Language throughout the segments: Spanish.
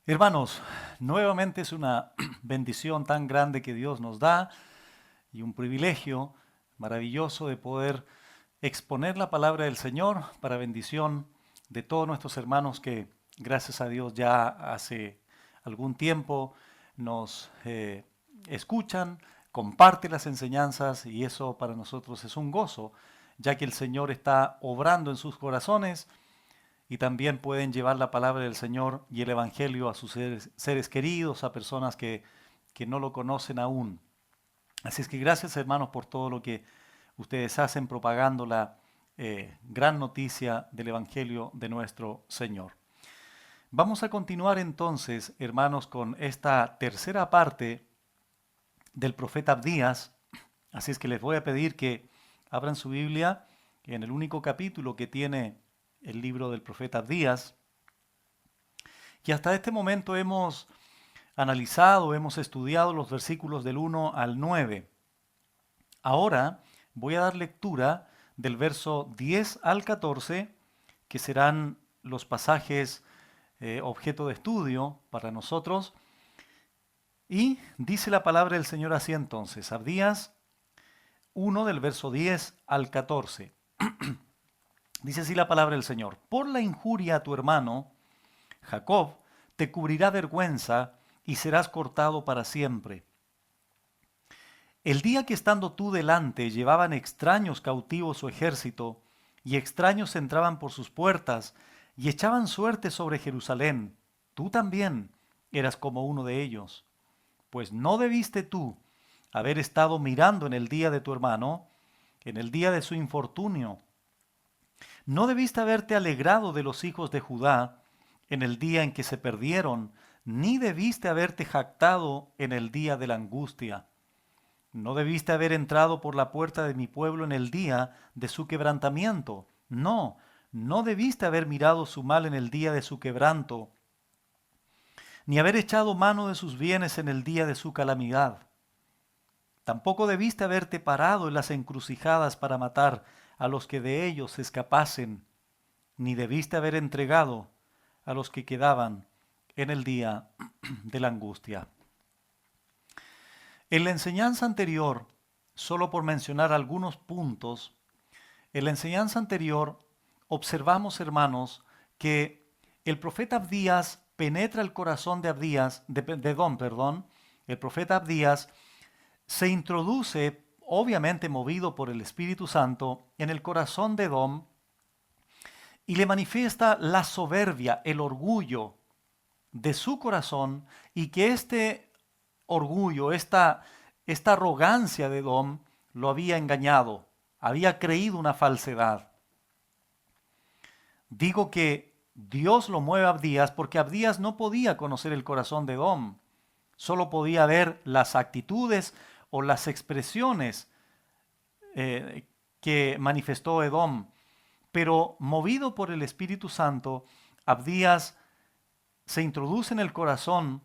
Hermanos, nuevamente es una bendición tan grande que Dios nos da y un privilegio maravilloso de poder exponer la palabra del Señor para bendición de todos nuestros hermanos que, gracias a Dios, ya hace algún tiempo nos escuchan, comparten las enseñanzas y eso para nosotros es un gozo, ya que el Señor está obrando en sus corazones y también pueden llevar la palabra del Señor y el Evangelio a sus seres queridos, a personas que no lo conocen aún. Así es que gracias, hermanos, por todo lo que ustedes hacen propagando la gran noticia del Evangelio de nuestro Señor. Vamos a continuar entonces, hermanos, con esta tercera parte del profeta Abdías. Así es que les voy a pedir que abran su Biblia en el único capítulo que tiene el libro del profeta Abdías. Y hasta este momento hemos analizado, hemos estudiado los versículos del 1 al 9. Ahora voy a dar lectura del verso 10 al 14, que serán los pasajes objeto de estudio para nosotros. Y dice la palabra del Señor así entonces, Abdías 1 del verso 10 al 14. Dice así la palabra del Señor: por la injuria a tu hermano, Jacob, te cubrirá vergüenza y serás cortado para siempre. El día que estando tú delante llevaban extraños cautivos su ejército, y extraños entraban por sus puertas, y echaban suerte sobre Jerusalén, tú también eras como uno de ellos. Pues no debiste tú haber estado mirando en el día de tu hermano, en el día de su infortunio. No debiste haberte alegrado de los hijos de Judá en el día en que se perdieron, ni debiste haberte jactado en el día de la angustia. No debiste haber entrado por la puerta de mi pueblo en el día de su quebrantamiento. No, no debiste haber mirado su mal en el día de su quebranto, ni haber echado mano de sus bienes en el día de su calamidad. Tampoco debiste haberte parado en las encrucijadas para matar a los que de ellos escapasen, ni debiste haber entregado a los que quedaban en el día de la angustia. En la enseñanza anterior, solo por mencionar algunos puntos, en la enseñanza anterior observamos, hermanos, que el profeta Abdías penetra el corazón de Edom, el profeta Abdías se introduce, obviamente movido por el Espíritu Santo, en el corazón de Edom y le manifiesta la soberbia, el orgullo de su corazón, y que este orgullo, esta arrogancia de Edom lo había engañado, había creído una falsedad. Digo que Dios lo mueve a Abdías porque Abdías no podía conocer el corazón de Edom, solo podía ver las actitudes o las expresiones que manifestó Edom. Pero movido por el Espíritu Santo, Abdías se introduce en el corazón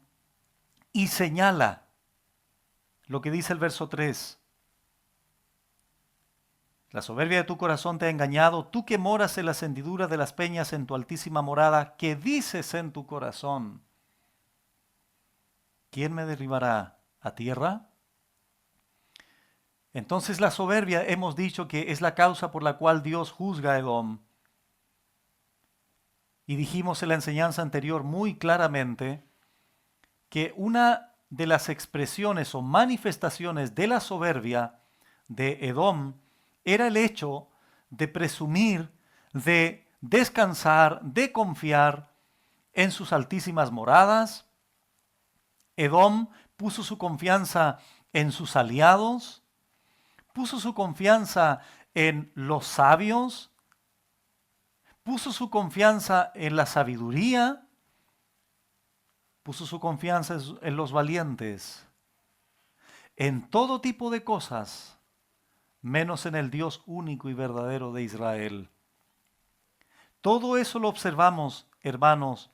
y señala lo que dice el verso 3. La soberbia de tu corazón te ha engañado, tú que moras en las hendiduras de las peñas en tu altísima morada, que dices en tu corazón: ¿quién me derribará a tierra? Entonces la soberbia hemos dicho que es la causa por la cual Dios juzga a Edom. Y dijimos en la enseñanza anterior muy claramente que una de las expresiones o manifestaciones de la soberbia de Edom era el hecho de presumir, de descansar, de confiar en sus altísimas moradas. Edom puso su confianza en sus aliados, puso su confianza en los sabios, puso su confianza en la sabiduría, puso su confianza en los valientes, en todo tipo de cosas, menos en el Dios único y verdadero de Israel. Todo eso lo observamos, hermanos,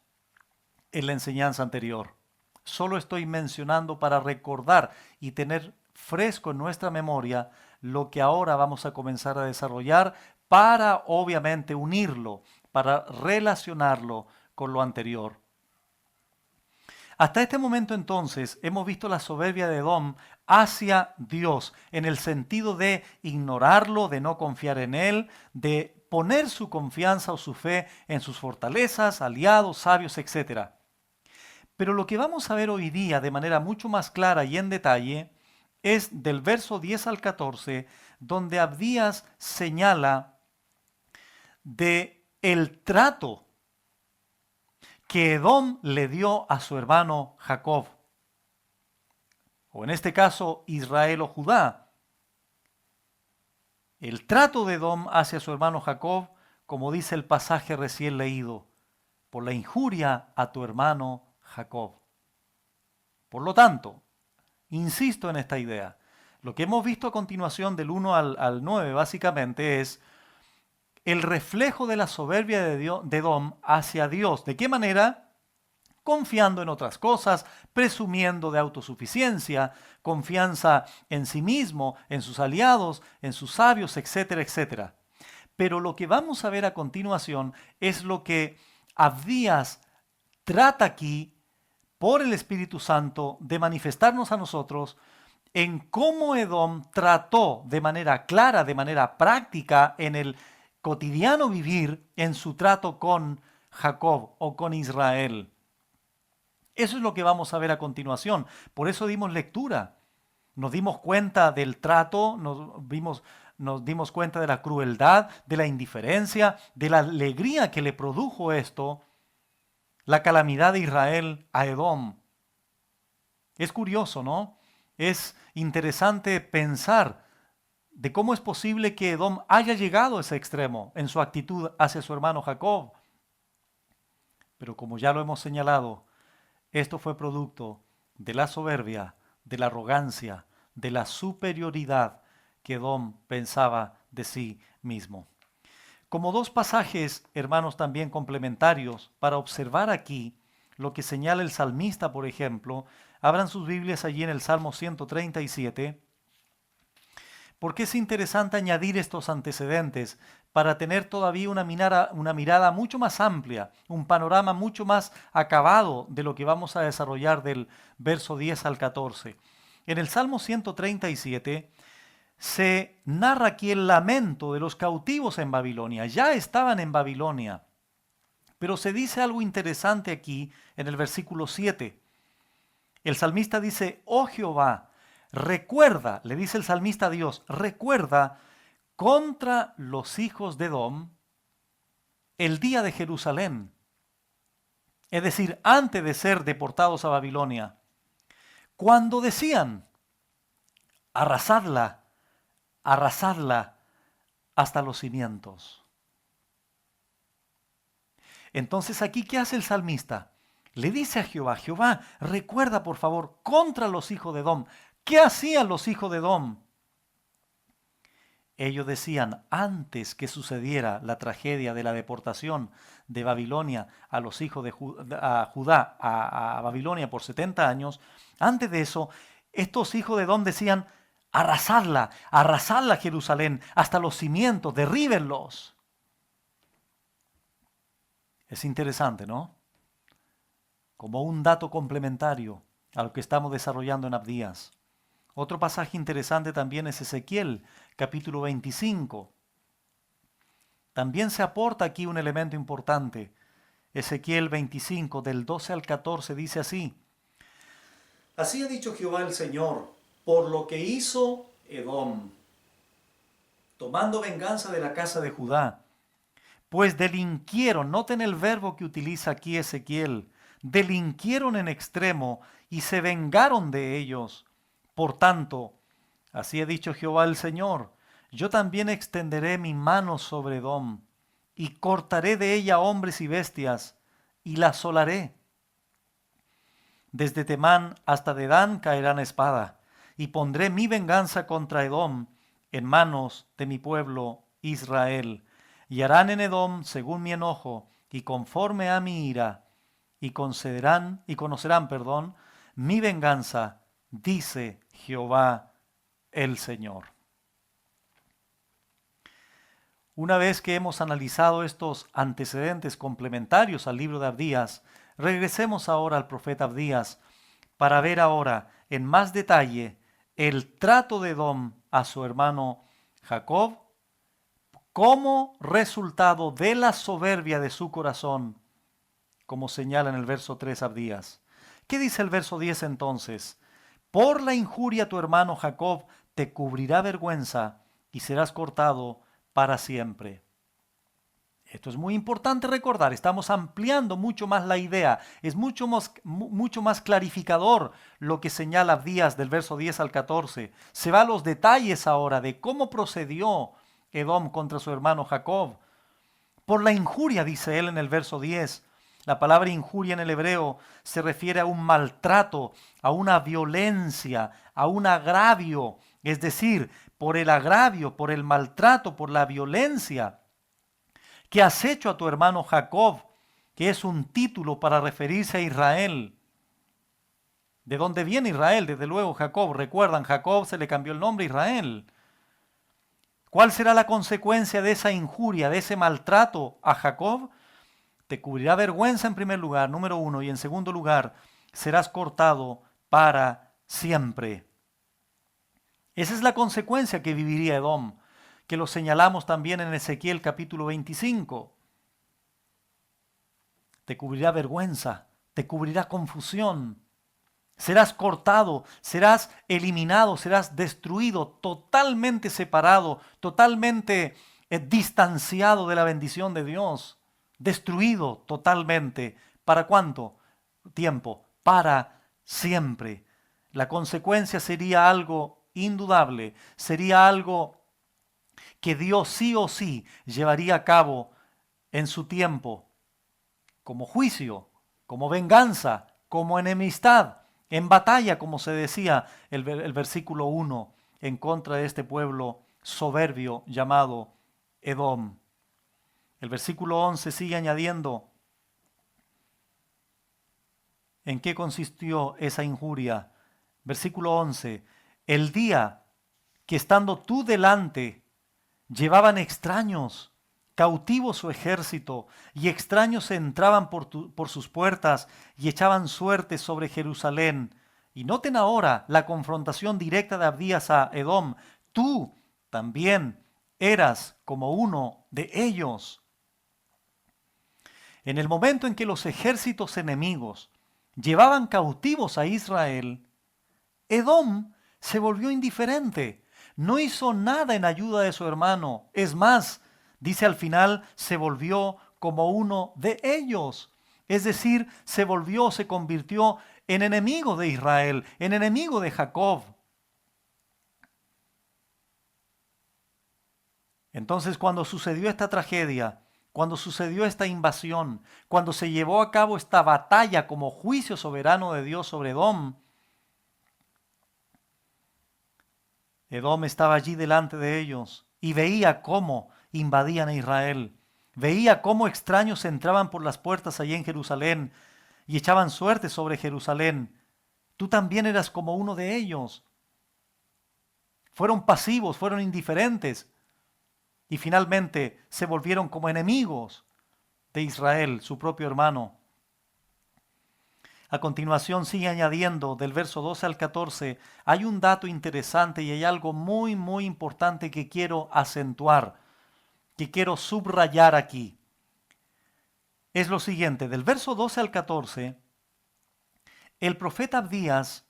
en la enseñanza anterior. Solo estoy mencionando para recordar y tener fresco en nuestra memoria lo que ahora vamos a comenzar a desarrollar para obviamente unirlo, para relacionarlo con lo anterior. Hasta este momento entonces hemos visto la soberbia de Edom hacia Dios, en el sentido de ignorarlo, de no confiar en Él, de poner su confianza o su fe en sus fortalezas, aliados, sabios, etc. Pero lo que vamos a ver hoy día de manera mucho más clara y en detalle es del verso 10 al 14, donde Abdías señala de el trato que Edom le dio a su hermano Jacob, o en este caso Israel o Judá. El trato de Edom hacia su hermano Jacob, como dice el pasaje recién leído, por la injuria a tu hermano Jacob. Por lo tanto, insisto en esta idea. Lo que hemos visto a continuación del 1 al 9 básicamente es el reflejo de la soberbia de Edom hacia Dios. ¿De qué manera? Confiando en otras cosas, presumiendo de autosuficiencia, confianza en sí mismo, en sus aliados, en sus sabios, etcétera, etcétera. Pero lo que vamos a ver a continuación es lo que Abdías trata aquí por el Espíritu Santo de manifestarnos a nosotros en cómo Edom trató de manera clara, de manera práctica, en el cotidiano vivir, en su trato con Jacob o con Israel. Eso es lo que vamos a ver a continuación. Por eso dimos lectura. Nos dimos cuenta del trato, nos dimos cuenta de la crueldad, de la indiferencia, de la alegría que le produjo esto, la calamidad de Israel a Edom. Es curioso, ¿no? Es interesante pensar de cómo es posible que Edom haya llegado a ese extremo en su actitud hacia su hermano Jacob. Pero como ya lo hemos señalado, esto fue producto de la soberbia, de la arrogancia, de la superioridad que Edom pensaba de sí mismo. Como dos pasajes, hermanos, también complementarios para observar aquí lo que señala el salmista, por ejemplo, abran sus Biblias allí en el Salmo 137, porque es interesante añadir estos antecedentes para tener todavía una mirada mucho más amplia, un panorama mucho más acabado de lo que vamos a desarrollar del verso 10 al 14. En el Salmo 137 se narra aquí el lamento de los cautivos en Babilonia. Ya estaban en Babilonia, pero se dice algo interesante aquí en el versículo 7. El salmista dice, oh Jehová, recuerda, le dice el salmista a Dios, recuerda contra los hijos de Edom el día de Jerusalén. Es decir, antes de ser deportados a Babilonia, cuando decían, arrasadla, arrasadla hasta los cimientos. Entonces aquí, ¿qué hace el salmista? Le dice a Jehová, Jehová, recuerda por favor contra los hijos de Edom. ¿Qué hacían los hijos de Edom? Ellos decían, antes que sucediera la tragedia de la deportación de Babilonia a los hijos de Judá, a Babilonia por 70 años, antes de eso, estos hijos de Edom decían, arrasadla Jerusalén, hasta los cimientos, derríbenlos. Es interesante, ¿no? Como un dato complementario a lo que estamos desarrollando en Abdías. Otro pasaje interesante también es Ezequiel, capítulo 25. También se aporta aquí un elemento importante. Ezequiel 25, del 12 al 14, dice así. Así ha dicho Jehová el Señor, por lo que hizo Edom, tomando venganza de la casa de Judá, pues delinquieron, noten el verbo que utiliza aquí Ezequiel, delinquieron en extremo y se vengaron de ellos. Por tanto, así ha dicho Jehová el Señor, yo también extenderé mi mano sobre Edom, y cortaré de ella hombres y bestias, y la asolaré. Desde Temán hasta Dedán caerán espada, y pondré mi venganza contra Edom en manos de mi pueblo Israel. Y harán en Edom según mi enojo, y conforme a mi ira, y conocerán, mi venganza, dice Jehová el Señor. Una vez que hemos analizado estos antecedentes complementarios al libro de Abdías, Regresemos ahora al profeta Abdías para ver ahora en más detalle el trato de Edom a su hermano Jacob como resultado de la soberbia de su corazón, como señala en el verso 3 Abdías. ¿Qué dice el verso 10 entonces? Por la injuria tu hermano Jacob te cubrirá vergüenza y serás cortado para siempre. Esto es muy importante recordar, estamos ampliando mucho más la idea, es mucho más clarificador lo que señala Abdías del verso 10 al 14. Se va a los detalles ahora de cómo procedió Edom contra su hermano Jacob. Por la injuria, dice él en el verso 10. La palabra injuria en el hebreo se refiere a un maltrato, a una violencia, a un agravio. Es decir, por el agravio, por el maltrato, por la violencia que has hecho a tu hermano Jacob, que es un título para referirse a Israel. ¿De dónde viene Israel? Desde luego Jacob. Recuerdan, Jacob se le cambió el nombre a Israel. ¿Cuál será la consecuencia de esa injuria, de ese maltrato a Jacob? Te cubrirá vergüenza en primer lugar, número 1, y en segundo lugar, serás cortado para siempre. Esa es la consecuencia que viviría Edom, que lo señalamos también en Ezequiel capítulo 25. Te cubrirá vergüenza, te cubrirá confusión. Serás cortado, serás eliminado, serás destruido, totalmente separado, totalmente distanciado de la bendición de Dios. Destruido totalmente. ¿Para cuánto tiempo? Para siempre. La consecuencia sería algo indudable, sería algo que Dios sí o sí llevaría a cabo en su tiempo, como juicio, como venganza, como enemistad, en batalla, como se decía el versículo 1, en contra de este pueblo soberbio llamado Edom. El versículo 11 sigue añadiendo en qué consistió esa injuria. Versículo 11, el día que estando tú delante, llevaban extraños, cautivos su ejército, y extraños entraban por sus puertas y echaban suerte sobre Jerusalén. Y noten ahora la confrontación directa de Abdías a Edom. Tú también eras como uno de ellos. En el momento en que los ejércitos enemigos llevaban cautivos a Israel, Edom se volvió indiferente. No hizo nada en ayuda de su hermano. Es más, dice al final, se volvió como uno de ellos. Es decir, se convirtió en enemigo de Israel, en enemigo de Jacob. Entonces, cuando sucedió esta tragedia, cuando sucedió esta invasión, cuando se llevó a cabo esta batalla como juicio soberano de Dios sobre Edom, Edom estaba allí delante de ellos y veía cómo invadían a Israel. Veía cómo extraños entraban por las puertas allí en Jerusalén y echaban suerte sobre Jerusalén. Tú también eras como uno de ellos. Fueron pasivos, fueron indiferentes y finalmente se volvieron como enemigos de Israel, su propio hermano. A continuación sigue añadiendo del verso 12 al 14, hay un dato interesante y hay algo muy, muy importante que quiero acentuar, que quiero subrayar aquí. Es lo siguiente, del verso 12 al 14, el profeta Abdías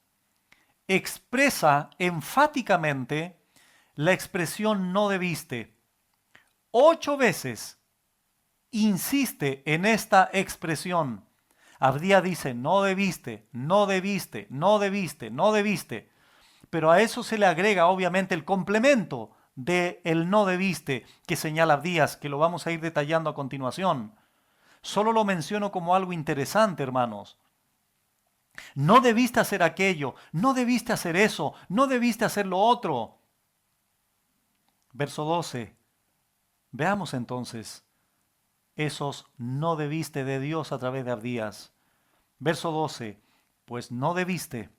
expresa enfáticamente la expresión no debiste. 8 veces insiste en esta expresión. Abdías dice, no debiste, no debiste, no debiste, no debiste. Pero a eso se le agrega obviamente el complemento de el no debiste que señala Abdías, que lo vamos a ir detallando a continuación. Solo lo menciono como algo interesante, hermanos. No debiste hacer aquello, no debiste hacer eso, no debiste hacer lo otro. Verso 12. Veamos entonces esos no debiste de Dios a través de Abdías. Verso 12. Pues no debiste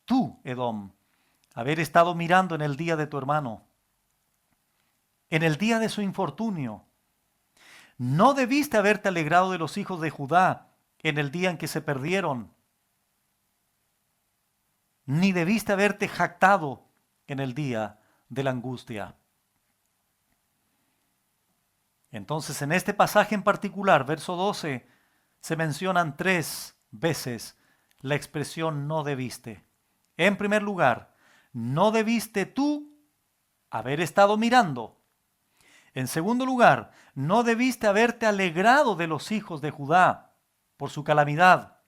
tú, Edom, haber estado mirando en el día de tu hermano, en el día de su infortunio. No debiste haberte alegrado de los hijos de Judá en el día en que se perdieron, ni debiste haberte jactado en el día de la angustia. Entonces, en este pasaje en particular, verso 12, se mencionan 3 veces la expresión no debiste. En primer lugar, no debiste tú haber estado mirando. En segundo lugar, no debiste haberte alegrado de los hijos de Judá por su calamidad.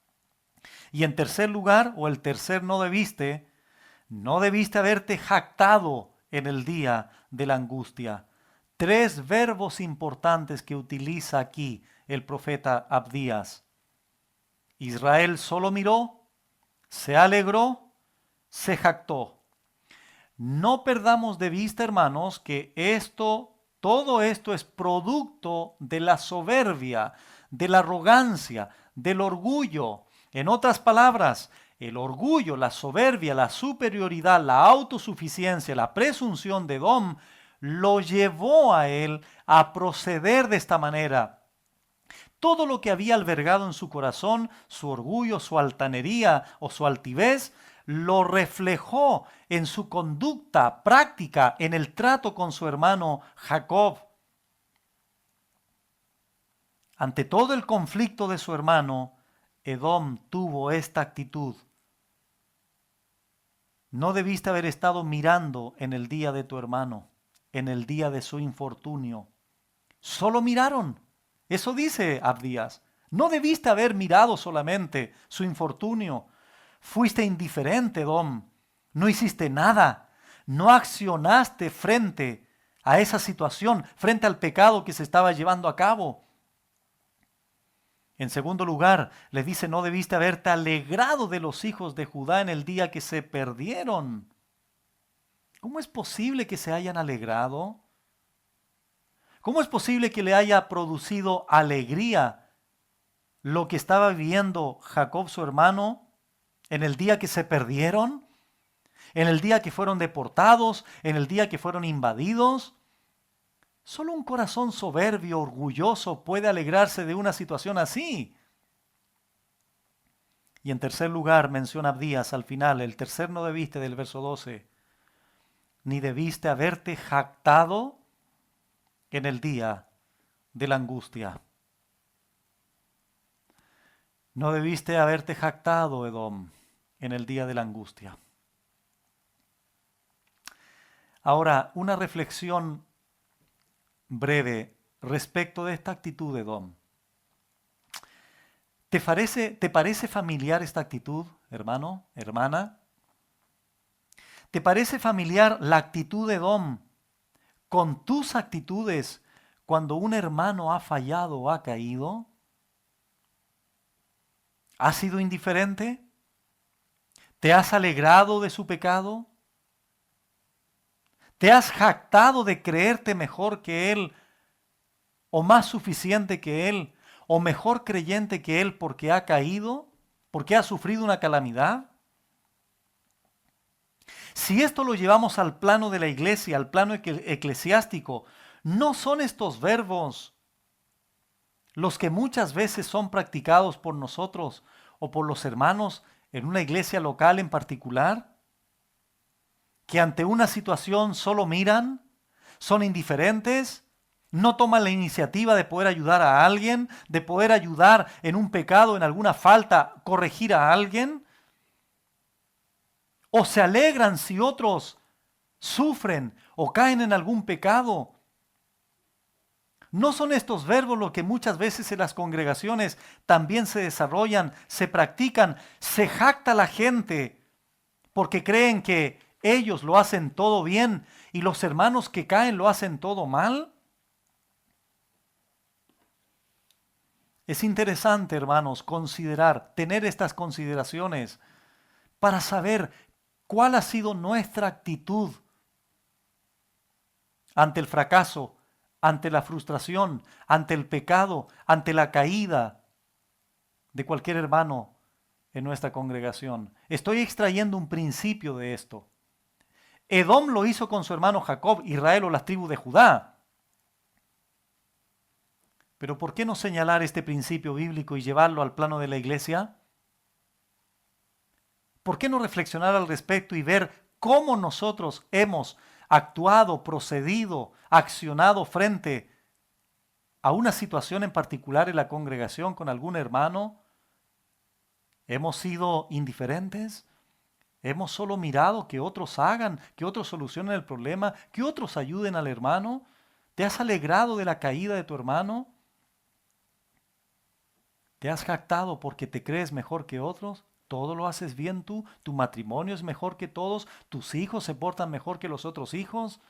Y en tercer lugar, o el tercer no debiste haberte jactado en el día de la angustia. 3 verbos importantes que utiliza aquí el profeta Abdías. Israel solo miró, se alegró, se jactó. No perdamos de vista, hermanos, que todo esto es producto de la soberbia, de la arrogancia, del orgullo. En otras palabras, el orgullo, la soberbia, la superioridad, la autosuficiencia, la presunción de Edom lo llevó a él a proceder de esta manera. Todo lo que había albergado en su corazón, su orgullo, su altanería o su altivez, lo reflejó en su conducta práctica, en el trato con su hermano Jacob. Ante todo el conflicto de su hermano, Edom tuvo esta actitud. No debiste haber estado mirando en el día de tu hermano, en el día de su infortunio. Solo miraron. Eso dice Abdías. No debiste haber mirado solamente su infortunio. Fuiste indiferente, Edom. No hiciste nada. No accionaste frente a esa situación, frente al pecado que se estaba llevando a cabo. En segundo lugar, le dice, no debiste haberte alegrado de los hijos de Judá en el día que se perdieron. ¿Cómo es posible que se hayan alegrado? ¿Cómo es posible que le haya producido alegría lo que estaba viviendo Jacob, su hermano, en el día que se perdieron? ¿En el día que fueron deportados? ¿En el día que fueron invadidos? Solo un corazón soberbio, orgulloso, puede alegrarse de una situación así. Y en tercer lugar, menciona Abdías al final, el tercer no debiste del verso 12, ni debiste haberte jactado en el día de la angustia. No debiste haberte jactado, Edom, en el día de la angustia. Ahora, una reflexión breve respecto de esta actitud de Edom. ¿Te parece familiar esta actitud, hermano, hermana? ¿Te parece familiar la actitud de Edom con tus actitudes cuando un hermano ha fallado o ha caído? ¿Has sido indiferente? ¿Te has alegrado de su pecado? ¿Te has jactado de creerte mejor que él, o más suficiente que él, o mejor creyente que él porque ha caído, porque ha sufrido una calamidad? Si esto lo llevamos al plano de la iglesia, al plano eclesiástico, ¿no son estos verbos los que muchas veces son practicados por nosotros o por los hermanos en una iglesia local en particular? Que ante una situación solo miran, son indiferentes, no toman la iniciativa de poder ayudar a alguien, de poder ayudar en un pecado, en alguna falta, corregir a alguien. O se alegran si otros sufren o caen en algún pecado. ¿No son estos verbos los que muchas veces en las congregaciones también se desarrollan, se practican, se jacta la gente porque creen que ellos lo hacen todo bien y los hermanos que caen lo hacen todo mal? Es interesante, hermanos, tener estas consideraciones para saber cuál ha sido nuestra actitud ante el fracaso, ante la frustración, ante el pecado, ante la caída de cualquier hermano en nuestra congregación. Estoy extrayendo un principio de esto. Edom lo hizo con su hermano Jacob, Israel o las tribus de Judá. Pero ¿por qué no señalar este principio bíblico y llevarlo al plano de la iglesia? ¿Por qué no reflexionar al respecto y ver cómo nosotros hemos actuado, procedido, accionado frente a una situación en particular en la congregación con algún hermano? ¿Hemos sido indiferentes? ¿Hemos solo mirado que otros hagan, que otros solucionen el problema, que otros ayuden al hermano? ¿Te has alegrado de la caída de tu hermano? ¿Te has jactado porque te crees mejor que otros? ¿Todo lo haces bien tú? ¿Tu matrimonio es mejor que todos? ¿Tus hijos se portan mejor que los otros hijos?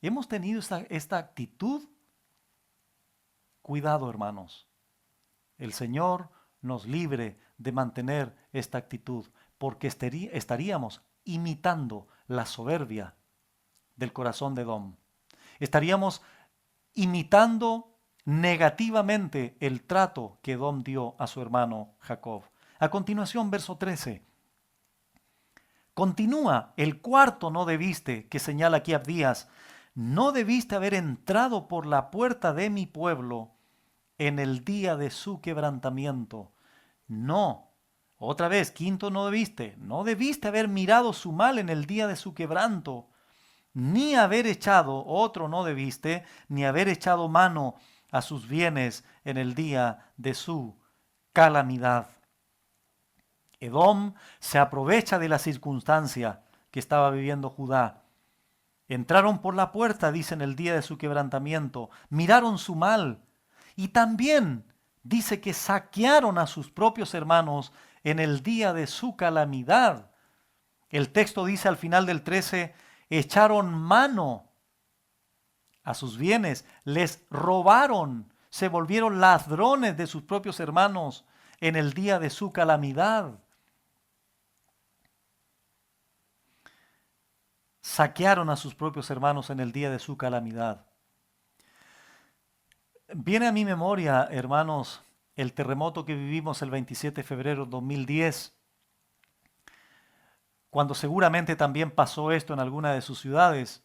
¿Hemos tenido esta actitud? Cuidado, hermanos. El Señor nos libre de mantener esta actitud, porque estaríamos imitando la soberbia del corazón de Edom. Estaríamos imitando negativamente el trato que Edom dio a su hermano Jacob. A continuación, verso 13. Continúa, el cuarto no debiste, que señala aquí Abdías, no debiste haber entrado por la puerta de mi pueblo en el día de su quebrantamiento. No. Otra vez, quinto no debiste haber mirado su mal en el día de su quebranto, ni haber echado, otro no debiste, ni haber echado mano a sus bienes en el día de su calamidad. Edom se aprovecha de la circunstancia que estaba viviendo Judá. Entraron por la puerta, dice, en el día de su quebrantamiento, miraron su mal y también dice que saquearon a sus propios hermanos en el día de su calamidad. El texto dice al final del 13, echaron mano a sus bienes, les robaron, se volvieron ladrones de sus propios hermanos en el día de su calamidad. Saquearon a sus propios hermanos en el día de su calamidad. Viene a mi memoria, hermanos, el terremoto que vivimos el 27 de febrero de 2010, cuando seguramente también pasó esto en alguna de sus ciudades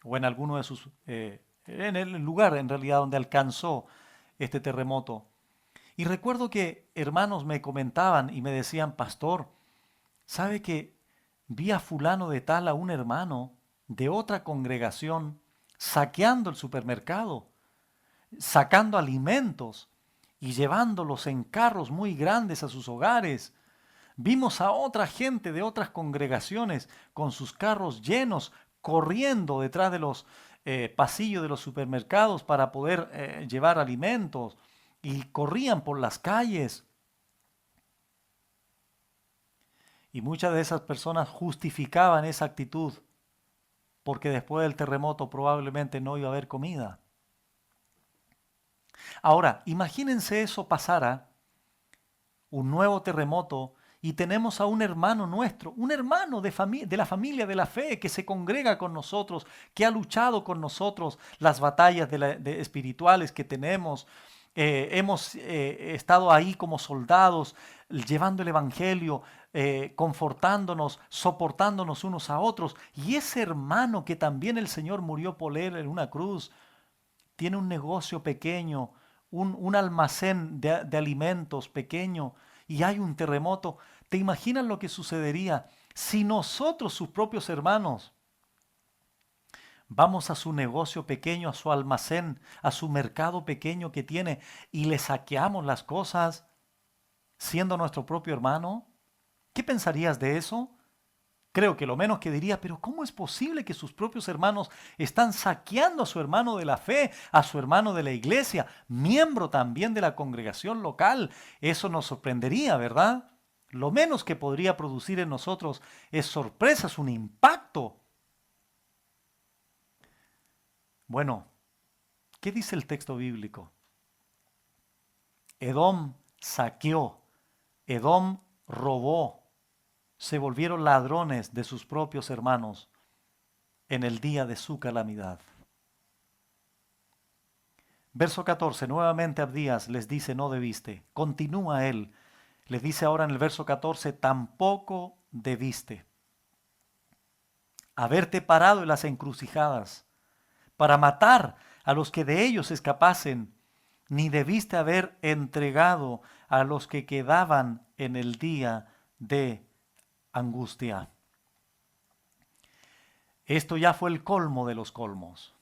o en alguno de sus, en el lugar en realidad donde alcanzó este terremoto. Y recuerdo que hermanos me comentaban y me decían, pastor, ¿sabe que vi a fulano de tal, a un hermano de otra congregación, saqueando el supermercado, sacando alimentos y llevándolos en carros muy grandes a sus hogares? Vimos a otra gente de otras congregaciones con sus carros llenos, corriendo detrás de los pasillos de los supermercados para poder llevar alimentos, y corrían por las calles. Y muchas de esas personas justificaban esa actitud porque después del terremoto probablemente no iba a haber comida. Ahora, imagínense eso pasara, un nuevo terremoto, y tenemos a un hermano nuestro, un hermano de la familia de la fe que se congrega con nosotros, que ha luchado con nosotros las batallas espirituales que tenemos. Hemos estado ahí como soldados, llevando el Evangelio, confortándonos, soportándonos unos a otros. Y ese hermano que también el Señor murió por él en una cruz, tiene un negocio pequeño, un almacén de alimentos pequeño, y hay un terremoto. ¿Te imaginas lo que sucedería si nosotros, sus propios hermanos, vamos a su negocio pequeño, a su almacén, a su mercado pequeño que tiene, y le saqueamos las cosas siendo nuestro propio hermano? ¿Qué pensarías de eso? Creo que lo menos que diría, pero ¿cómo es posible que sus propios hermanos están saqueando a su hermano de la fe, a su hermano de la iglesia, miembro también de la congregación local? Eso nos sorprendería, ¿verdad? Lo menos que podría producir en nosotros es sorpresa, es un impacto. Bueno, ¿qué dice el texto bíblico? Edom saqueó, Edom robó, se volvieron ladrones de sus propios hermanos en el día de su calamidad. Verso 14, nuevamente Abdías les dice, no debiste. Continúa él, les dice ahora en el verso 14, tampoco debiste haberte parado en las encrucijadas para matar a los que de ellos escapasen, ni debiste haber entregado a los que quedaban en el día de angustia. Esto ya fue el colmo de los colmos.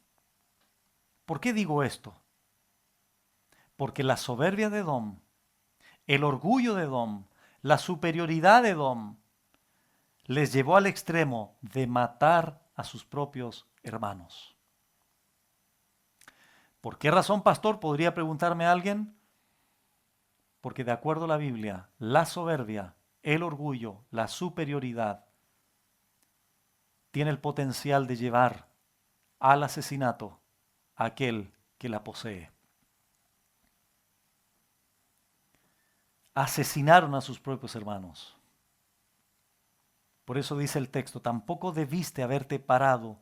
¿Por qué digo esto? Porque la soberbia de Edom, el orgullo de Edom, la superioridad de Edom, les llevó al extremo de matar a sus propios hermanos. ¿Por qué razón, pastor? Podría preguntarme alguien. Porque de acuerdo a la Biblia, la soberbia, el orgullo, la superioridad, tiene el potencial de llevar al asesinato a aquel que la posee. Asesinaron a sus propios hermanos. Por eso dice el texto, tampoco debiste haberte parado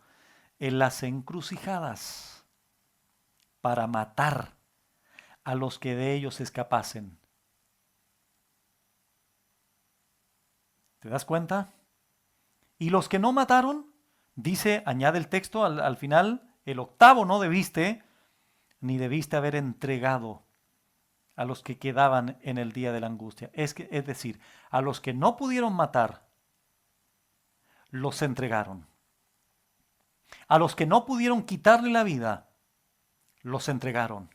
en las encrucijadas para matar a los que de ellos escapasen. ¿Te das cuenta? Y los que no mataron, dice, añade el texto al final, el octavo no debiste, ni debiste haber entregado a los que quedaban en el día de la angustia. Es decir, a los que no pudieron matar, los entregaron. A los que no pudieron quitarle la vida, los entregaron.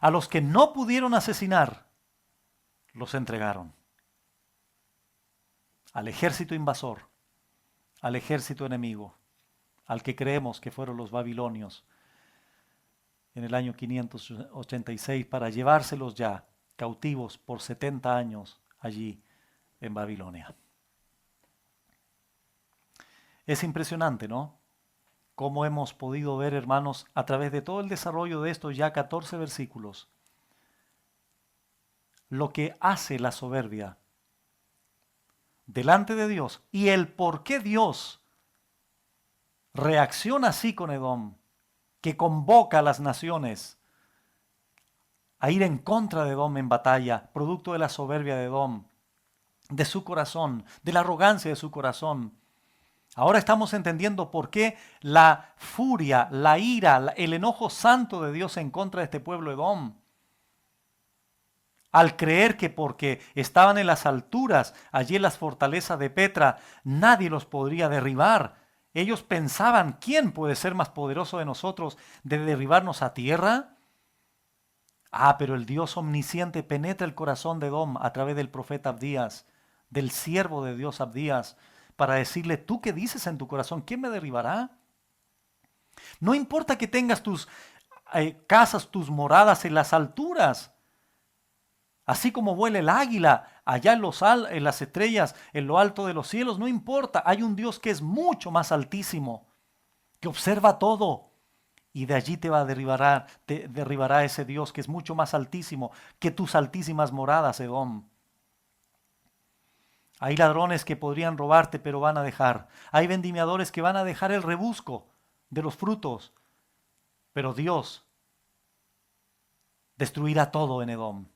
A los que no pudieron asesinar, los entregaron. Al ejército invasor, al ejército enemigo, al que creemos que fueron los babilonios en el año 586 para llevárselos ya cautivos por 70 años allí en Babilonia. Es impresionante, ¿no? Cómo hemos podido ver, hermanos, a través de todo el desarrollo de estos ya 14 versículos, lo que hace la soberbia delante de Dios y el por qué Dios reacciona así con Edom, que convoca a las naciones a ir en contra de Edom en batalla, producto de la soberbia de Edom, de su corazón, de la arrogancia de su corazón. Ahora estamos entendiendo por qué la furia, la ira, el enojo santo de Dios en contra de este pueblo Edom. Al creer que porque estaban en las alturas, allí en las fortalezas de Petra, nadie los podría derribar. Ellos pensaban, ¿quién puede ser más poderoso de nosotros de derribarnos a tierra? Pero el Dios omnisciente penetra el corazón de Edom a través del profeta Abdías, del siervo de Dios Abdías, para decirle, ¿tú qué dices en tu corazón? ¿Quién me derribará? No importa que tengas tus casas, tus moradas en las alturas, así como vuela el águila allá en las estrellas, en lo alto de los cielos, no importa. Hay un Dios que es mucho más altísimo, que observa todo. Y de allí te derribará ese Dios que es mucho más altísimo que tus altísimas moradas, Edom. Hay ladrones que podrían robarte, pero van a dejar. Hay vendimiadores que van a dejar el rebusco de los frutos. Pero Dios destruirá todo en Edom.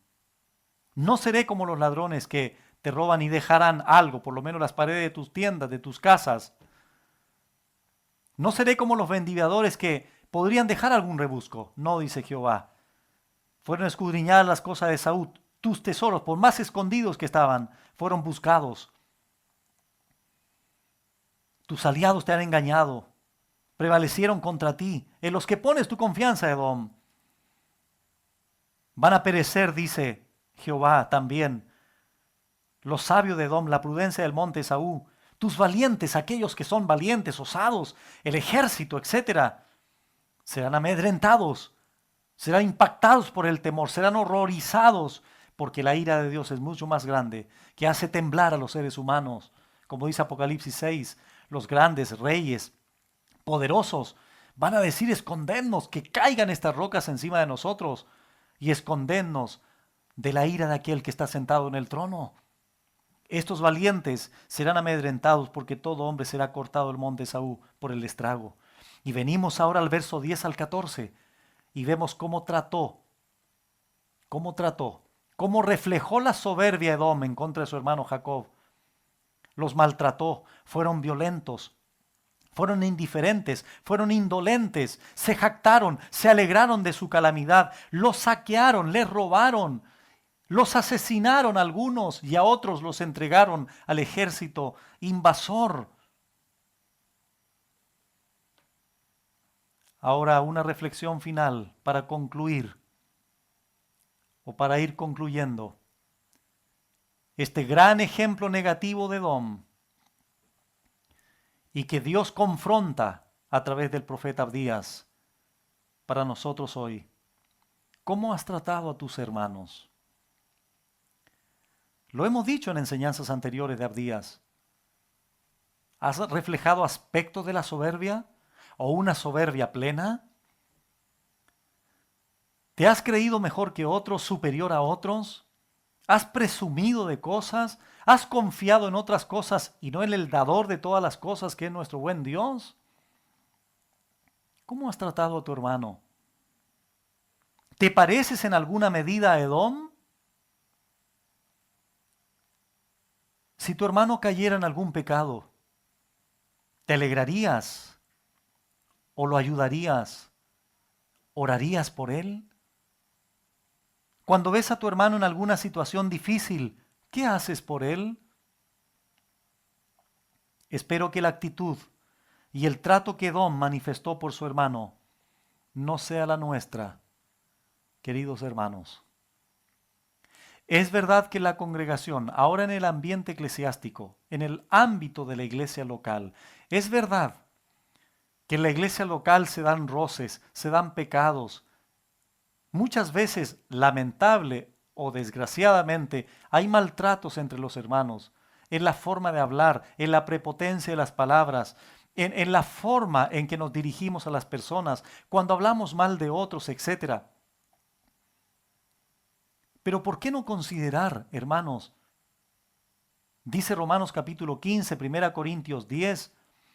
No seré como los ladrones que te roban y dejarán algo, por lo menos las paredes de tus tiendas, de tus casas. No seré como los vendimiadores que podrían dejar algún rebusco. No, dice Jehová. Fueron escudriñadas las cosas de Saúl. Tus tesoros, por más escondidos que estaban, fueron buscados. Tus aliados te han engañado. Prevalecieron contra ti. En los que pones tu confianza, Edom. Van a perecer, dice Jehová también. Los sabios de Edom, la prudencia del monte Esaú, tus valientes, aquellos que son valientes, osados, el ejército, etcétera, serán amedrentados, serán impactados por el temor, serán horrorizados, porque la ira de Dios es mucho más grande, que hace temblar a los seres humanos. Como dice Apocalipsis 6, los grandes reyes, poderosos, van a decir, escondednos, que caigan estas rocas encima de nosotros y escondednos de la ira de aquel que está sentado en el trono. Estos valientes serán amedrentados porque todo hombre será cortado del monte Esaú por el estrago. Y venimos ahora al verso 10 al 14 y vemos cómo cómo reflejó la soberbia Edom en contra de su hermano Jacob. Los maltrató, fueron violentos, fueron indiferentes, fueron indolentes, se jactaron, se alegraron de su calamidad, los saquearon, les robaron, los asesinaron a algunos y a otros los entregaron al ejército invasor. Ahora una reflexión final para concluir o para ir concluyendo. Este gran ejemplo negativo de Edom y que Dios confronta a través del profeta Abdías para nosotros hoy. ¿Cómo has tratado a tus hermanos? Lo hemos dicho en enseñanzas anteriores de Abdías. ¿Has reflejado aspectos de la soberbia o una soberbia plena? ¿Te has creído mejor que otros, superior a otros? ¿Has presumido de cosas? ¿Has confiado en otras cosas y no en el dador de todas las cosas que es nuestro buen Dios? ¿Cómo has tratado a tu hermano? ¿Te pareces en alguna medida a Edom? Si tu hermano cayera en algún pecado, ¿te alegrarías o lo ayudarías? ¿Orarías por él? Cuando ves a tu hermano en alguna situación difícil, ¿qué haces por él? Espero que la actitud y el trato que Edom manifestó por su hermano no sea la nuestra, queridos hermanos. Es verdad que la congregación, ahora en el ambiente eclesiástico, en el ámbito de la iglesia local, es verdad que en la iglesia local se dan roces, se dan pecados. Muchas veces, lamentable o desgraciadamente, hay maltratos entre los hermanos, en la forma de hablar, en la prepotencia de las palabras, en la forma en que nos dirigimos a las personas, cuando hablamos mal de otros, etc. Pero ¿por qué no considerar, hermanos? Dice Romanos capítulo 15, 1 Corintios 10,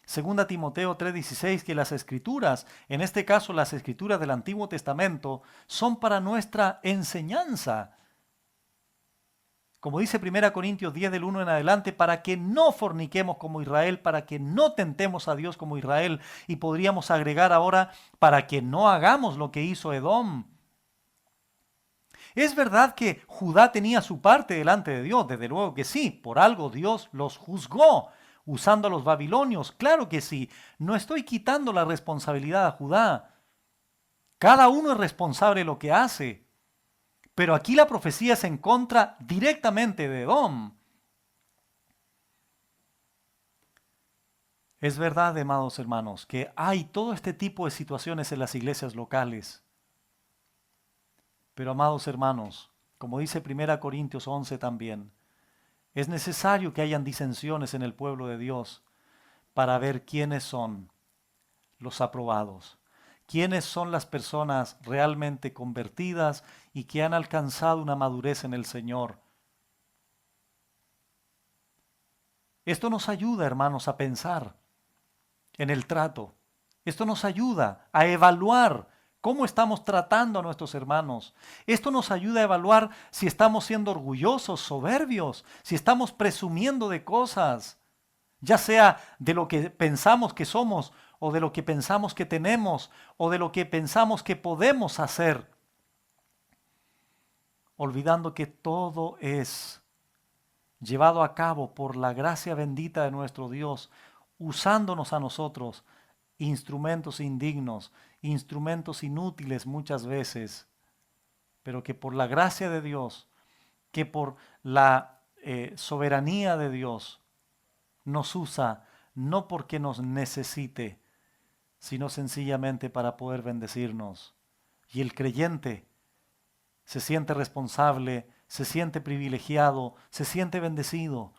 2 Timoteo 3:16, que las escrituras, en este caso las escrituras del Antiguo Testamento, son para nuestra enseñanza. Como dice 1 Corintios 10 del 1 en adelante, para que no forniquemos como Israel, para que no tentemos a Dios como Israel, y podríamos agregar ahora, para que no hagamos lo que hizo Edom. ¿Es verdad que Judá tenía su parte delante de Dios? Desde luego que sí, por algo Dios los juzgó usando a los babilonios, claro que sí. No estoy quitando la responsabilidad a Judá. Cada uno es responsable de lo que hace. Pero aquí la profecía es en contra directamente de Edom. Es verdad, amados hermanos, que hay todo este tipo de situaciones en las iglesias locales. Pero, amados hermanos, como dice 1 Corintios 11 también, es necesario que hayan disensiones en el pueblo de Dios para ver quiénes son los aprobados, quiénes son las personas realmente convertidas y que han alcanzado una madurez en el Señor. Esto nos ayuda, hermanos, a pensar en el trato. Esto nos ayuda a evaluar cómo estamos tratando a nuestros hermanos. Esto nos ayuda a evaluar si estamos siendo orgullosos, soberbios, si estamos presumiendo de cosas, ya sea de lo que pensamos que somos o de lo que pensamos que tenemos o de lo que pensamos que podemos hacer, olvidando que todo es llevado a cabo por la gracia bendita de nuestro Dios, usándonos a nosotros instrumentos indignos, instrumentos inútiles muchas veces, pero que por la gracia de Dios, que por la soberanía de Dios, nos usa no porque nos necesite, sino sencillamente para poder bendecirnos. Y el creyente se siente responsable, se siente privilegiado, se siente bendecido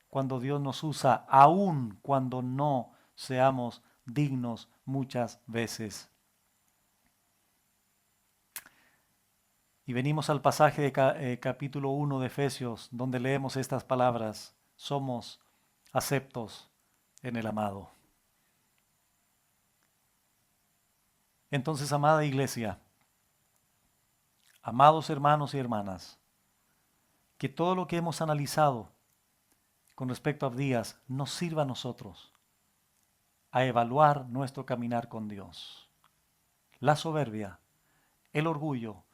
cuando Dios nos usa, aun cuando no seamos dignos muchas veces. Y venimos al pasaje de capítulo 1 de Efesios, donde leemos estas palabras: somos aceptos en el amado. Entonces, amada iglesia, amados hermanos y hermanas, que todo lo que hemos analizado con respecto a Abdías nos sirva a nosotros. a evaluar nuestro caminar con Dios. La soberbia, el orgullo,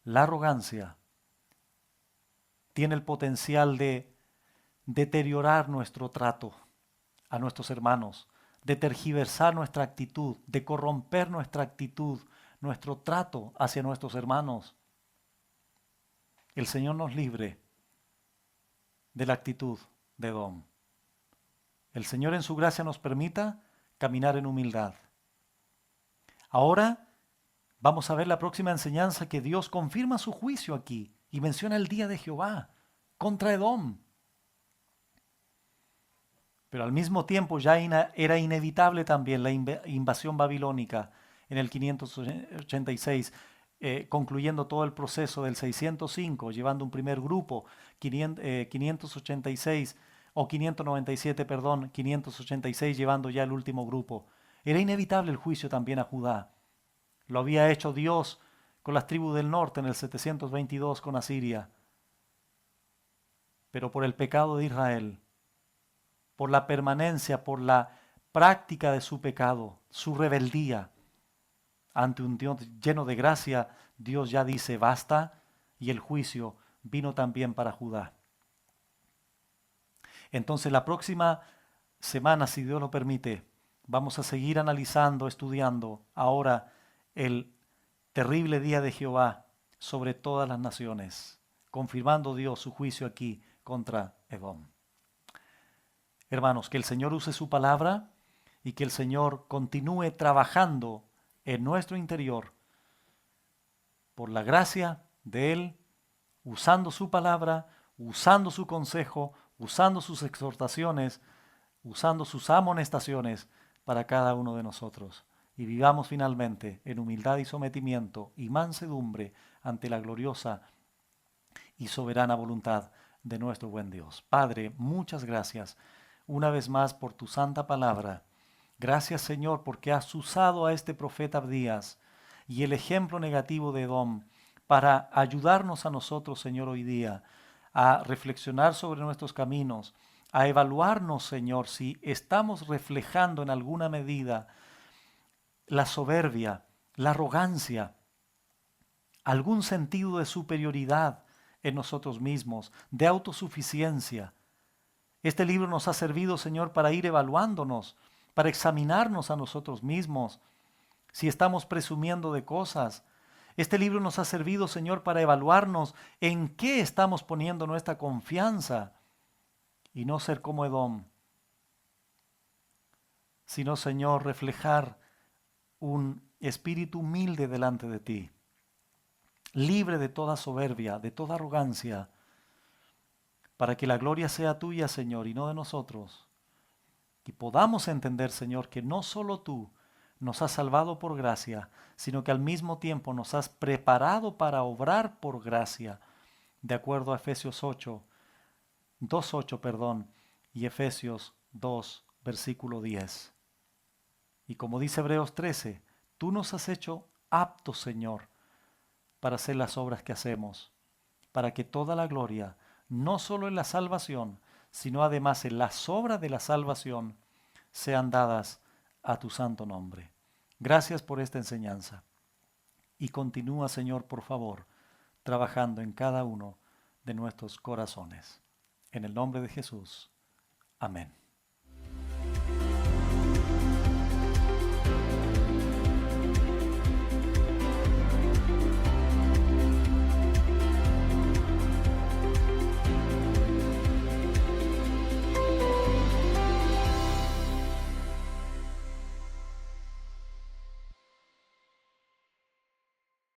la arrogancia tiene el potencial de deteriorar nuestro trato a nuestros hermanos, de tergiversar nuestra actitud, de corromper nuestra actitud, nuestro trato hacia nuestros hermanos. El Señor nos libre de la actitud de Edom. El Señor en su gracia nos permita caminar en humildad. Ahora vamos a ver la próxima enseñanza, que Dios confirma su juicio aquí y menciona el día de Jehová contra Edom. Pero al mismo tiempo ya era inevitable también la invasión babilónica en el 586, concluyendo todo el proceso del 605, llevando un primer grupo, 586 o 597, perdón, 586 llevando ya el último grupo. Era inevitable el juicio también a Judá. Lo había hecho Dios con las tribus del norte en el 722 con Asiria. Pero por el pecado de Israel, por la permanencia, por la práctica de su pecado, su rebeldía ante un Dios lleno de gracia, Dios ya dice basta, y el juicio vino también para Judá. Entonces la próxima semana, si Dios lo permite, vamos a seguir analizando, estudiando ahora el terrible día de Jehová sobre todas las naciones, confirmando Dios su juicio aquí contra Edom. Hermanos, que el Señor use su palabra y que el Señor continúe trabajando en nuestro interior por la gracia de Él, usando su palabra, usando su consejo, usando sus exhortaciones, usando sus amonestaciones para cada uno de nosotros. Y vivamos finalmente en humildad y sometimiento y mansedumbre ante la gloriosa y soberana voluntad de nuestro buen Dios. Padre, muchas gracias una vez más por tu santa palabra. Gracias, Señor, porque has usado a este profeta Abdías y el ejemplo negativo de Edom para ayudarnos a nosotros, Señor, hoy día a reflexionar sobre nuestros caminos, a evaluarnos, Señor, si estamos reflejando en alguna medida la soberbia, la arrogancia, algún sentido de superioridad en nosotros mismos, de autosuficiencia. Este libro nos ha servido, Señor, para ir evaluándonos, para examinarnos a nosotros mismos, si estamos presumiendo de cosas. Este libro nos ha servido, Señor, para evaluarnos en qué estamos poniendo nuestra confianza y no ser como Edom, sino, Señor, reflejar un espíritu humilde delante de ti, libre de toda soberbia, de toda arrogancia, para que la gloria sea tuya, Señor, y no de nosotros. Y podamos entender, Señor, que no solo tú nos has salvado por gracia, sino que al mismo tiempo nos has preparado para obrar por gracia, de acuerdo a Efesios 8, 2:8, perdón, y Efesios 2, versículo 10. Y como dice Hebreos 13, tú nos has hecho aptos, Señor, para hacer las obras que hacemos, para que toda la gloria, no solo en la salvación, sino además en las obras de la salvación, sean dadas a tu santo nombre. Gracias por esta enseñanza. Y continúa, Señor, por favor, trabajando en cada uno de nuestros corazones. En el nombre de Jesús. Amén.